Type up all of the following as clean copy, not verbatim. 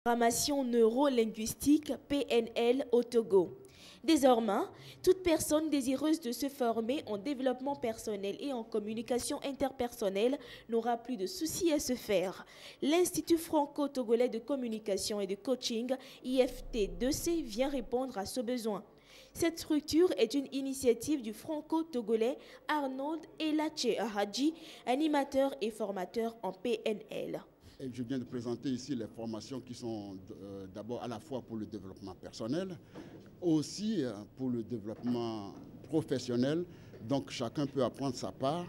Programmation neuro-linguistique PNL au Togo. Désormais, toute personne désireuse de se former en développement personnel et en communication interpersonnelle n'aura plus de soucis à se faire. L'Institut franco-togolais de communication et de coaching, IFT2C, vient répondre à ce besoin. Cette structure est une initiative du franco-togolais Arnold Elache Ahadji, animateur et formateur en PNL. Et je viens de présenter ici les formations qui sont d'abord à la fois pour le développement personnel, aussi pour le développement professionnel. Donc chacun peut apprendre sa part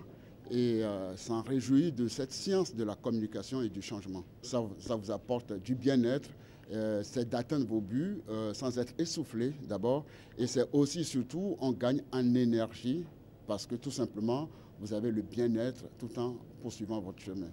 et s'en réjouir de cette science de la communication et du changement. Ça vous apporte du bien-être, c'est d'atteindre vos buts sans être essoufflé d'abord. Et c'est aussi surtout, on gagne en énergie parce que tout simplement, vous avez le bien-être tout en poursuivant votre chemin.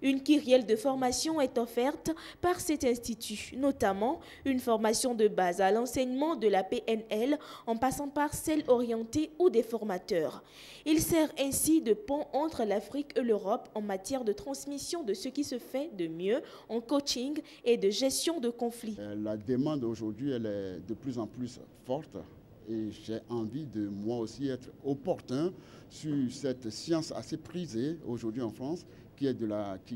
Une kyrielle de formation est offerte par cet institut, notamment une formation de base à l'enseignement de la PNL en passant par celle orientée ou des formateurs. Il sert ainsi de pont entre l'Afrique et l'Europe en matière de transmission de ce qui se fait de mieux en coaching et de gestion de conflits. La demande aujourd'hui, elle est de plus en plus forte. Et j'ai envie de moi aussi être opportun sur cette science assez prisée aujourd'hui en France, qui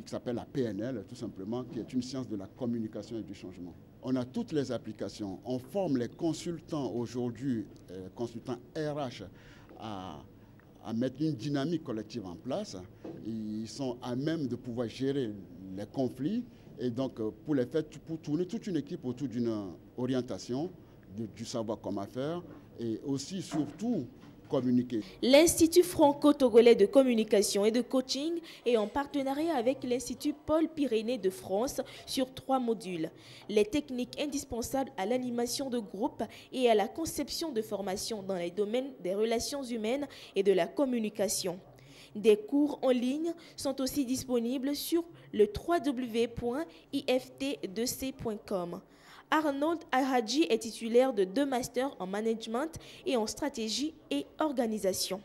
s'appelle la PNL tout simplement, qui est une science de la communication et du changement. On a toutes les applications, on forme les consultants aujourd'hui, consultants RH, à mettre une dynamique collective en place. Ils sont à même de pouvoir gérer les conflits et donc pour tourner toute une équipe autour d'une orientation, du savoir comment faire et aussi surtout communiquer. L'Institut franco-togolais de communication et de coaching est en partenariat avec l'Institut Paul-Pyrénées de France sur 3 modules. Les techniques indispensables à l'animation de groupe et à la conception de formation dans les domaines des relations humaines et de la communication. Des cours en ligne sont aussi disponibles sur le www.ift2c.com. Arnold Ahadji est titulaire de 2 masters en management et en stratégie et organisation.